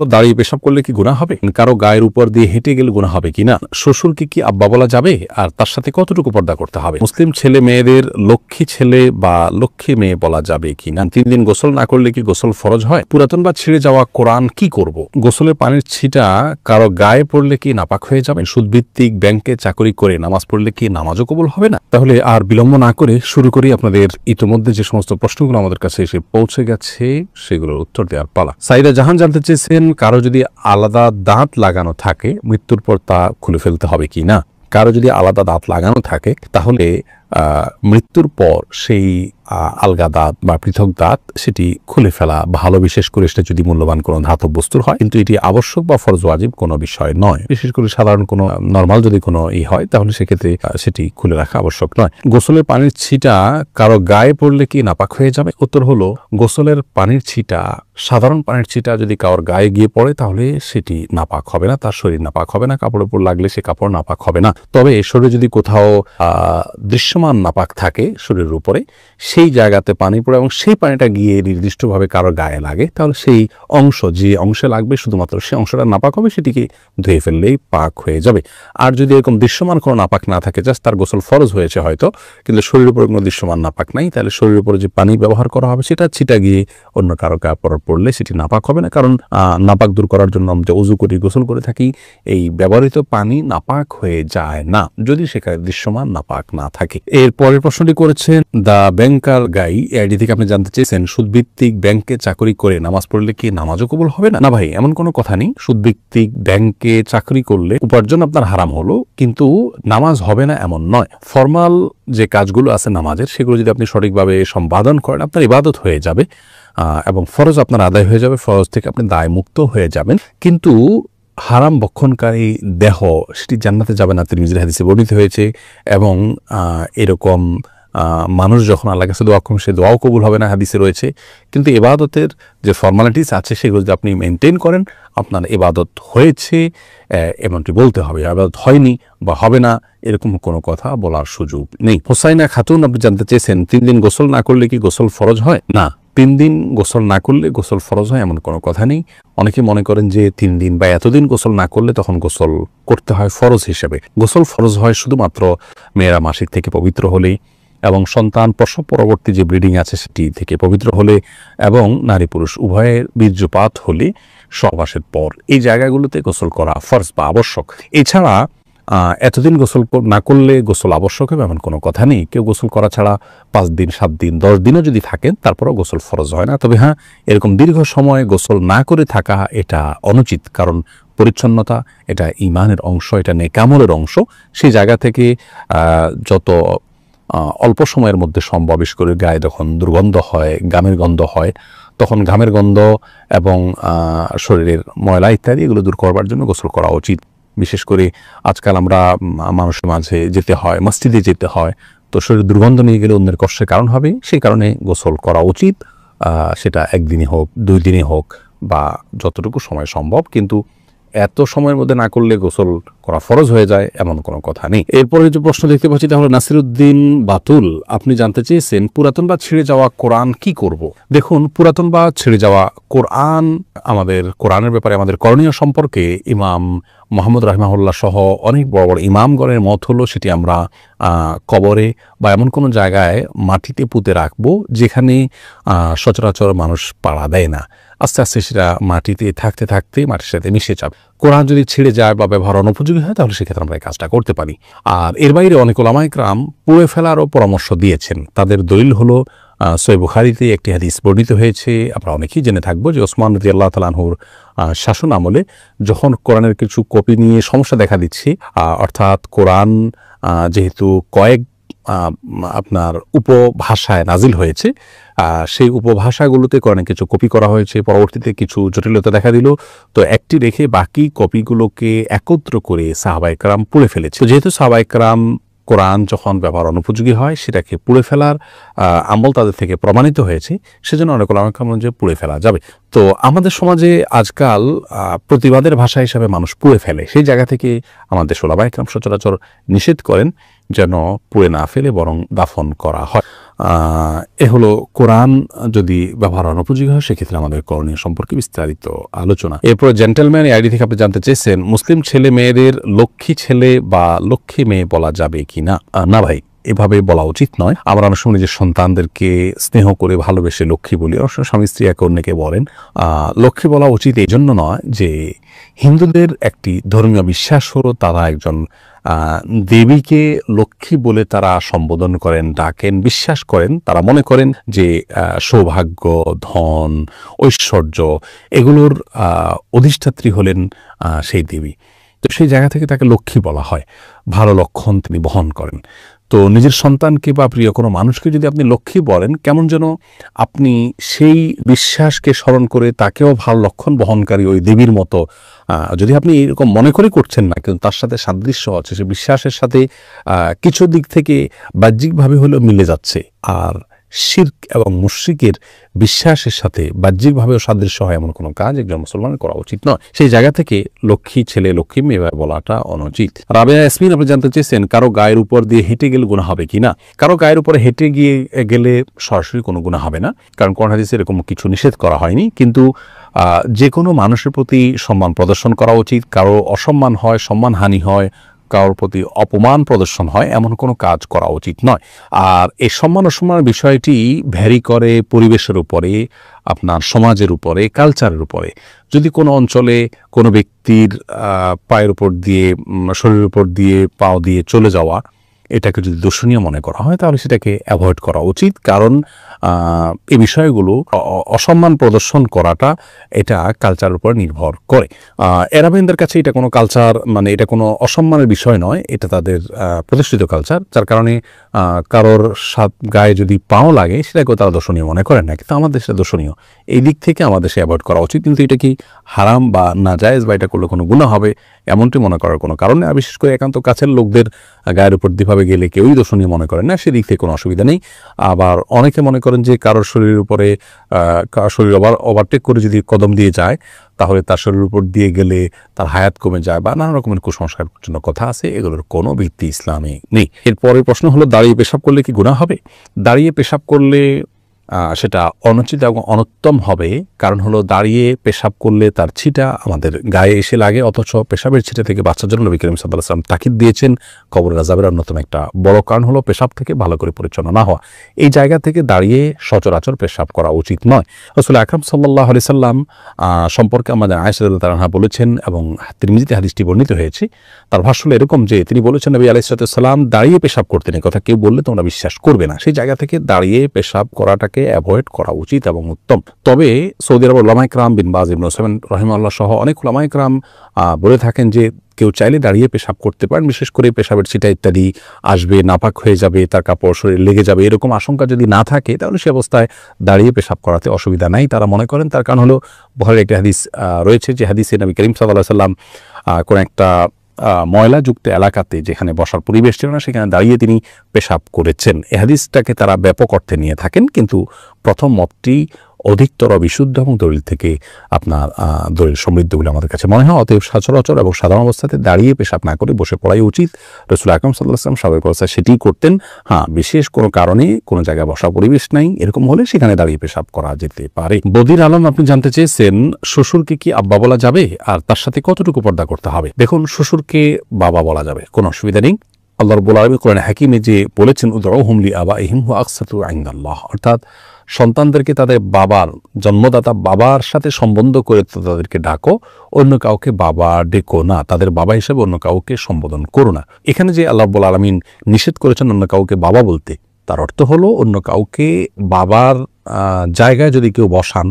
দাঁড়িয়ে পেশাব করলে কি গুনাহ হবে? কারো গায়ের উপর দিয়ে হেঁটে গেলে গুনাহ হবে কিনা? শ্বশুরকে কি আব্বা বলা যাবে? আর তার সাথে কতটুকু পর্দা করতে হবে? মুসলিম ছেলে মেয়েদের লক্ষ্মী ছেলে বা লক্ষ্মী মেয়ে বলা যাবে কিনা? 3 দিন গোসল না করলে কি গোসল ফরজ হয়? পুরাতন বা ছিঁড়ে যাওয়া কোরআন কি করব? গোসলের পানির ছিটা কারো গায়ে পড়লে কি নাপাক হয়ে যাবে? সুদভিত্তিক ব্যাংকে চাকরি করে নামাজ পড়লে কি নামাজও কবুল হবে না? তাহলে আর বিলম্ব না করে শুরু করি। আপনাদের ইতিমধ্যে যে সমস্ত প্রশ্নগুলো আমাদের কাছে এসে পৌঁছে গেছে সেগুলোর উত্তর দেওয়ার পালা। সাইদা জাহান জানতে চেয়েছেন, কারো যদি আলাদা দাঁত লাগানো থাকে মৃত্যুর পর তা খুলে ফেলতে হবে কি না? কারো যদি আলাদা দাঁত লাগানো থাকে তাহলে মৃত্যুর পর সেই আলগা দাঁত বা পৃথক দাঁত সেটি খুলে ফেলা ভালো, বিশেষ করে সেটা যদি মূল্যবান কোনো ধাতব বস্তুর হয়। কিন্তু এটি আবশ্যক বা ফরজ ওয়াজিব কোনো বিষয় নয়। বিশেষ করে সাধারণ কোনো নরমাল যদি কোনো হয় তাহলে সেক্ষেত্রে সেটি খুলে রাখা আবশ্যক নয়। গোসলের পানির ছিটা কারো গায়ে পড়লে কি নাপাক হয়ে যাবে? উত্তর হলো, গোসলের পানির ছিটা, সাধারণ পানির ছিটা যদি কারোর গায়ে গিয়ে পড়ে তাহলে সেটি নাপাক হবে না, তার শরীর নাপাক হবে না, কাপড়ের উপর লাগলে সে কাপড় নাপাক হবে না। তবে শরীরে যদি কোথাও দৃশ্যমান নাপাক থাকে শরীরের উপরে, সেই জায়গাতে পানি পড়ে এবং সেই পানিটা গিয়ে নির্দিষ্টভাবে কারো গায়ে লাগে, তাহলে সেই অংশ, যে অংশে লাগবে শুধুমাত্র সেই অংশটা নাপাক হবে, সেটিকে ধুয়ে ফেললেই পাক হয়ে যাবে। আর যদি এরকম দৃশ্যমান কোনো নাপাক না থাকে, জাস্ট তার গোসল ফরজ হয়েছে হয়তো, কিন্তু শরীরের উপরে কোনো দৃশ্যমান নাপাক নাই, তাহলে শরীরের উপরে যে পানি ব্যবহার করা হবে সেটা ছিটা গিয়ে অন্য কারো গায়ে পড়লে সেটি নাপাক হবে না। কারণ নাপাক দূর করার জন্য আমরা উযু করি, গোসল করে থাকি, এই ব্যবহৃত পানি নাপাক হয়ে যায় না যদি সেখানে দৃশ্যমান নাপাক না থাকে। এর পরের প্রশ্নটি করেছেন দা ব্যাংকার গাই আইডি থেকে। আপনি জানতে চেয়েছেন, সুদভিত্তিক ব্যাংকে চাকরি করে নামাজ পড়লে কি নামাজও কবুল হবে না? না ভাই, এমন কোনো কথা নেই। সুদভিত্তিক ব্যাংকে চাকরি করলে উপার্জন আপনার হারাম হলো, কিন্তু নামাজ হবে না এমন নয়। ফরমাল যে কাজগুলো আছে নামাজের, সেগুলো যদি আপনি সঠিকভাবে সম্পাদন করেন আপনার ইবাদত হয়ে যাবে এবং ফরজ আপনার আদায় হয়ে যাবে, ফরজ থেকে আপনি দায় মুক্ত হয়ে যাবেন। কিন্তু হারাম বক্ষণকারী দেহ সেটি জান্নাতে যাবে না, তিরমিজির হাদিসে বর্ণিত হয়েছে। এবং এরকম মানুষ যখন আল্লাহর কাছে দোয়া করবেন, সে দোয়াও কবুল হবে না, হাদিসে রয়েছে। কিন্তু ইবাদতের যে ফর্মালিটিস আছে সেগুলো যদি আপনি মেনটেন করেন, আপনার ইবাদত হয়েছে এমনটি বলতে হবে। ইবাদত হয়নি বা হবে না এরকম কোনো কথা বলার সুযোগ নেই। হোসাইনা খাতুন, আপনি জানতে চেয়েছেন, 3 দিন গোসল না করলে কি গোসল ফরজ হয়? না, 3 দিন গোসল না করলে গোসল ফরজ হয় এমন কোনো কথা নেই। অনেকে মনে করেন যে 3 দিন বা এতদিন গোসল না করলে তখন গোসল করতে হয় ফরজ হিসেবে। গোসল ফরজ হয় শুধুমাত্র মেয়েরা মাসিক থেকে পবিত্র হলেই, এবং সন্তান প্রসব পরবর্তী যে ব্লিডিং আছে সেটি থেকে পবিত্র হলে, এবং নারী পুরুষ উভয়ের বীর্যপাত হলে, সহবাসের পর, এই জায়গাগুলোতে গোসল করা ফরজ বা আবশ্যক। এছাড়া এতদিন গোসল না করলে গোসল আবশ্যক হবে এমন কোনো কথা নেই। কেউ গোসল করা ছাড়া 5 দিন, 7 দিন, 10 দিনও যদি থাকেন তারপরও গোসল ফরজ হয় না। তবে হ্যাঁ, এরকম দীর্ঘ সময় গোসল না করে থাকা এটা অনুচিত, কারণ পরিচ্ছন্নতা এটা ঈমানের অংশ, এটা নেকামলের অংশ। সেই জায়গা থেকে যত অল্প সময়ের মধ্যে সম্ভব, বিশেষ করে গায়ে যখন দুর্গন্ধ হয়, ঘামের গন্ধ হয়, তখন ঘামের গন্ধ এবং শরীরের ময়লা ইত্যাদি এগুলো দূর করবার জন্য গোসল করা উচিত। বিশেষ করে আজকাল আমরা মানুষের মাঝে যেতে হয়, মসজিদে যেতে হয়, তো শরীর দুর্গন্ধ নিয়ে গেলে অন্যের কষ্টের কারণ হবে, সেই কারণে গোসল করা উচিত। সেটা 1 দিনই হোক, 2 দিনই হোক, বা যতটুকু সময় সম্ভব। কিন্তু এত সময়ের মধ্যে না করলে গোসল করা ফরজ হয়ে যায় এমন কোনো কথা নেই। এরপরে যে প্রশ্ন দেখতে পাচ্ছি তা হলো নাসিরুদ্দিন বাতুল, আপনি জানতে চেয়েছেন, পুরাতন বা ছিঁড়ে যাওয়া কোরআন কি করব? দেখুন, পুরাতন বা ছিঁড়ে যাওয়া কোরআন, আমাদের কোরআনের ব্যাপারে আমাদের করণীয় সম্পর্কে ইমাম মুহাম্মদ রাহিমাহুল্লাহ সহ অনেক বড় বড় ইমামগণের মত হলো সেটি আমরা কবরে বা এমন কোনো জায়গায় মাটিতে পুঁতে রাখবো যেখানে সচরাচর মানুষ পাড়া দেয় না। আস্তে আস্তে সেটা মাটিতে থাকতে থাকতে মাটির সাথে মিশে যাবে। কোরআন যদি ছিঁড়ে যায় বা ব্যবহার অনুপযোগী হয় তাহলে সেক্ষেত্রে আমরা এই কাজটা করতে পারি। আর এর বাইরে অনেক উলামায়ে কেরাম পুড়ে ফেলারও পরামর্শ দিয়েছেন। তাদের দলিল হলো সহিহ বুখারীতে একটি হাদিস বর্ণিত হয়েছে, আমরা অনেকেই জেনে থাকবো, যে ওসমান রাদিয়াল্লাহু তাআলা আনহুর শাসন আমলে যখন কোরআনের কিছু কপি নিয়ে সমস্যা দেখা দিচ্ছে, অর্থাৎ কোরআন যেহেতু কয়েক আপনার উপভাষায় নাজিল হয়েছে, সেই উপভাষাগুলোতে কোরআনে কিছু কপি করা হয়েছে, পরবর্তীতে কিছু জটিলতা দেখা দিল, তো একটি রেখে বাকি কপিগুলোকে একত্র করে সাহাবায়ে কেরাম পুড়ে ফেলেছে। যেহেতু সাহাবায়ে কেরাম কোরআন যখন ব্যবহার অনুপযোগী হয় সেটাকে পুড়ে ফেলার আমল তাদের থেকে প্রমাণিত হয়েছে, সেজন্য অনেক উলামায়ে কেরাম যে পুড়ে ফেলা যাবে। তো আমাদের সমাজে আজকাল প্রতিবাদের ভাষা হিসাবে মানুষ পুড়ে ফেলে, সেই জায়গা থেকে আমাদের উলামায়ে কেরাম সচরাচর নিষেধ করেন যেন পুড়ে না ফেলে বরং দাফন করা হয়। এ হলো কোরআন যদি ব্যবহার অনুপযোগী হয় সেক্ষেত্রে আমাদের করণীয় সম্পর্কে বিস্তারিত আলোচনা। এরপর জেন্টেলম্যান আইডি থেকে আপনি জানতে চেয়েছেন মুসলিম ছেলে মেয়েদের লক্ষ্মী ছেলে বা লক্ষ্মী মেয়ে বলা যাবে কিনা। না ভাই, এভাবে বলা উচিত নয়। আমরা অনেক সময় নিজের সন্তানদেরকে স্নেহ করে ভালোবেসে লক্ষ্মী বলি, অবশ্য স্বামী স্ত্রী একে অন্যকে বলেন। লক্ষ্মী বলা উচিত এই জন্য নয় যে হিন্দুদের একটি ধর্মীয় বিশ্বাস হলো তারা একজন দেবীকে লক্ষ্মী বলে তারা সম্বোধন করেন, ডাকেন, বিশ্বাস করেন। তারা মনে করেন যে সৌভাগ্য, ধন, ঐশ্বর্য এগুলোর অধিষ্ঠাত্রী হলেন সেই দেবী। তো সেই জায়গা থেকে তাকে লক্ষ্মী বলা হয়, ভালো লক্ষণ তিনি বহন করেন। তো নিজের সন্তানকে বা প্রিয় কোনো মানুষকে যদি আপনি লক্ষ্মী বলেন, কেমন যেন আপনি সেই বিশ্বাসকে স্মরণ করে তাকেও ভালো লক্ষণ বহনকারী ওই দেবীর মতো, যদি আপনি এরকম মনে করে করছেন না কিন্তু তার সাথে সাদৃশ্য আছে, সে বিশ্বাসের সাথে কিছু দিক থেকে বাহ্যিকভাবে হলেও মিলে যাচ্ছে। আর শিরক এবং মুশরিকের বিশ্বাসের সাথে বাহ্যিকভাবেও সাদৃশ্য হয় এমন কোনো কাজ একজন মুসলমানের করা উচিত নয়। সেই জায়গা থেকে লক্ষ্মী ছেলে লক্ষ্মী মেয়ে বলাটা অনুচিত। রাবেয়া ইয়াসমিন আপনি জানতে চেয়েছেন কারো গায়ের উপর দিয়ে হেঁটে গেলে গুনাহ হবে কিনা। কারো গায়ের উপরে হেঁটে গেলে সরাসরি কোনো গুনাহ হবে না, কারণ কোরআন হাদিসে এরকম কিছু নিষেধ করা হয়নি। কিন্তু যে কোনো মানুষের প্রতি সম্মান প্রদর্শন করা উচিত। কারো অসম্মান হয়, সম্মানহানি হয়, কারোর প্রতি অপমান প্রদর্শন হয়, এমন কোনো কাজ করা উচিত নয়। আর এই সম্মান অসম্মানের বিষয়টি ভ্যারি করে পরিবেশের উপরে, আপনার সমাজের উপরে, কালচারের উপরে। যদি কোনো অঞ্চলে কোনো ব্যক্তির পায়ের উপর দিয়ে, শরীরের উপর দিয়ে, পাও দিয়ে চলে যাওয়া এটাকে যদি দর্শনীয় মনে করা হয় তাহলে সেটাকে অ্যাভয়েড করা উচিত। কারণ এই বিষয়গুলো অসম্মান প্রদর্শন করাটা এটা কালচারের উপর নির্ভর করে। এরাবিয়ানদের কাছে এটা কোনো কালচার, মানে এটা কোনো অসম্মানের বিষয় নয়, এটা তাদের প্রতিষ্ঠিত কালচার, যার কারণে কারোর গায়ে যদি পাও লাগে সেটাকেও তারা দর্শনীয় মনে করেন না, কিন্তু আমাদের দেশে দর্শনীয়। এই দিক থেকে আমাদের দেশে অ্যাভয়েড করা উচিত। কিন্তু এটা কি হারাম বা নাজায়েজ বা এটা করলে কোনো গুনাহ হবে এমনটি মনে করার কোনো কারণ নেই। আর বিশেষ করে একান্ত কাছের লোকদের গায়ের উপর দিভাবে গেলে কেউই দর্শনীয় মনে করেন না, সেদিক থেকে কোনো অসুবিধা নেই। আবার অনেকে মনে করেন যে কারোর শরীরের উপরে শরীর ওভারটেক করে যদি কদম দিয়ে যায় তাহলে তার শরীরের উপর দিয়ে গেলে তার হায়াত কমে যায় বা নানা রকমের কুসংস্কার জন্য কথা আছে, এগুলোর কোনো ভিত্তি ইসলামে নেই। এরপরের প্রশ্ন হলো দাঁড়িয়ে পেশাব করলে কি গুনাহ হবে। দাঁড়িয়ে পেশাব করলে সেটা অনুচিত এবং অনুত্তম হবে। কারণ হলো দাঁড়িয়ে পেশাব করলে তার ছিটা আমাদের গায়ে এসে লাগে, অথচ পেশাবের ছিটা থেকে বাঁচার জন্য নবী করিম সাল্লাল্লাহু আলাইহি ওয়াসাল্লাম তাকিদ দিয়েছেন। কবরের আযাবের অন্যতম একটা বড় কারণ হলো পেশাব থেকে ভালো করে পরিচ্ছন্ন না হওয়া। এই জায়গা থেকে দাঁড়িয়ে সচরাচর পেশাব করা উচিত নয়। রাসূল আকরাম সাল্লাল্লাহু আলাইহি সাল্লাম সম্পর্কে আমাদের আয়েশা রাদিয়াল্লাহু তাআলা বলেছেন, এবং তিরমিজিতে হাদিসটি বর্ণিত হয়েছে। তার ভাষ্য হলো এরকম যে তিনি বলেছেন নবী আলাইহিস সালাম দাঁড়িয়ে পেশাব করতেন, এই কথা কেউ বললে তোমরা বিশ্বাস করবে না। সেই জায়গা থেকে দাঁড়িয়ে পেশাব করাটাকে অ্যাভয়েড করা উচিত এবং উত্তম। তবে সৌদি আরবের উলামায়ে কেরাম বিন বাজ ইবনে উসাইমিন রাহিমাহুল্লাহ সহ অনেক উলামায়ে কেরাম বলে থাকেন যে কেউ চাইলে দাঁড়িয়ে পেশাব করতে পারেন, বিশেষ করে পেশাবের ছিটা ইত্যাদি আসবে, নাপাক হয়ে যাবে, তার কাপড় শরীর লেগে যাবে, এরকম আশঙ্কা যদি না থাকে তাহলে সে অবস্থায় দাঁড়িয়ে পেশাব করাতে অসুবিধা নাই তারা মনে করেন। তার কারণ হলো বুখারীর একটি হাদিস রয়েছে, যে হাদিসে নবী করিম সাল্লাল্লাহু আলাইহি ওয়াসাল্লাম কোন একটা ময়লাযুক্ত এলাকাতে যেখানে বসার পরিবেশ ছিল না সেখানে দাঁড়িয়ে তিনি পেশাব করেছেন। এই হাদিসটাকে তারা ব্যাপক অর্থে নিয়ে থাকেন, কিন্তু প্রথম মতটি অধিকতর বিশুদ্ধ এবং দলিল থেকে আপনার দলিল সমৃদ্ধ বলে আমাদের কাছে মনে হয়। অতএব সচরাচর এবং সাধারণ অবস্থাতে দাঁড়িয়ে পেশাব না করে বসে পড়াই উচিত। রাসূল আকরাম সাল্লাল্লাহু আলাইহি ওয়াসাল্লাম স্বাভাবিক অবস্থায় সেটিই করতেন। হ্যাঁ, বিশেষ কোনো কারণে কোনো জায়গায় বসার পরিবেশ নাই এরকম হলে সেখানে দাঁড়িয়ে পেশাব করা যেতে পারে। বদির আলম আপনি জানতে চেয়েছেন শ্বশুরকে কি আব্বা বলা যাবে আর তার সাথে কতটুকু পর্দা করতে হবে। দেখুন, শ্বশুরকে বাবা বলা যাবে, কোনো অসুবিধা নেই। আল্লাহ রাব্বুল আলামিন কোরআনে হাকিমে যে বলেছেন উদউহুম লিআবাইহিম হুয়া আকসাতু ইনদাল্লাহ, অর্থাৎ সন্তানদেরকে তাদের বাবার, জন্মদাতা বাবার সাথে সম্বন্ধ করে তাদেরকে ডাকো, অন্য কাউকে বাবা ডেকো না, তাদের বাবা হিসেবে অন্য কাউকে সম্বোধন করো না। এখানে যে আল্লাহ রাব্বুল আলামিন নিষেধ করেছেন অন্য কাউকে বাবা বলতে, তার অর্থ হলো অন্য কাউকে বাবার জায়গায় যদি কেউ বসান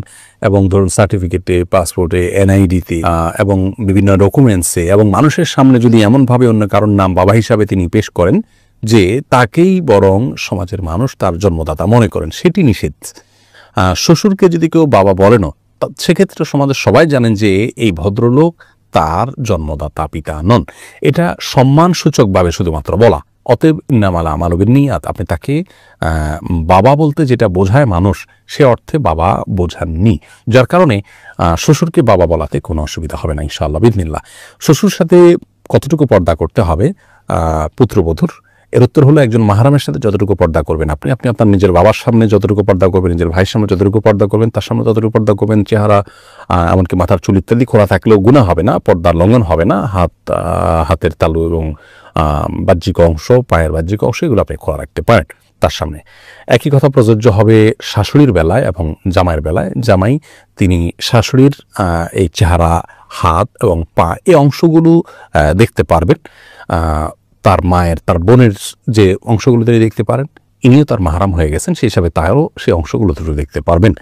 এবং ধরুন সার্টিফিকেটে, পাসপোর্টে, এনআইডিতে এবং বিভিন্ন ডকুমেন্টসে এবং মানুষের সামনে যদি এমনভাবে অন্য কারোর নাম বাবা হিসাবে তিনি পেশ করেন যে তাকেই বরং সমাজের মানুষ তার জন্মদাতা মনে করেন, সেটি নিষেধ। শ্বশুরকে যদি কেউ বাবা বলেন সেক্ষেত্রে সমাজের সবাই জানেন যে এই ভদ্রলোক তার জন্মদাতা পিতা নন, এটা সম্মানসূচকভাবে শুধুমাত্র বলা। অতএব ইন্নামাল আমালু বিন্নিয়াত, আপনি তাকে বাবা বলতে যেটা বোঝায় মানুষ সে অর্থে বাবা বোঝাননি, যার কারণে শ্বশুরকে বাবা বলাতে কোনো অসুবিধা হবে না ইনশাআল্লাহ বিইذনিল্লাহ। শ্বশুর সাথে কতটুকু পর্দা করতে হবে পুত্রবধূর, এর উত্তর হলো একজন মাহরামের সাথে যতটুকু পর্দা করবেন আপনি আপনার নিজের বাবার সামনে যতটুকু পর্দা করবেন, নিজের ভাইয়ের সামনে যতটুকু পর্দা করবেন, তার সামনে ততটুকু পর্দা করবেন। চেহারা এমনকি মাথার চুল ইত্যাদি খোলা থাকলেও গুনাহ হবে না, পর্দার লঙ্ঘন হবে না। হাতের তালু এবং বাহ্যিক অংশ, পায়ের বাহ্যিক অংশ এগুলো আপনি খোলা রাখতে পারেন তার সামনে। একই কথা প্রযোজ্য হবে শাশুড়ির বেলায় এবং জামাইয়ের বেলায়। জামাই তিনি শাশুড়ির এই চেহারা, হাত এবং পা এই অংশগুলো দেখতে পারবেন। তার মায়ের, তার বোনের যে অংশগুলো তিনি দেখতে পারেন, ইনিও তার মাহরাম হয়ে গেছেন, সেই হিসাবে তারও সেই অংশগুলো দেখতে পারবেন।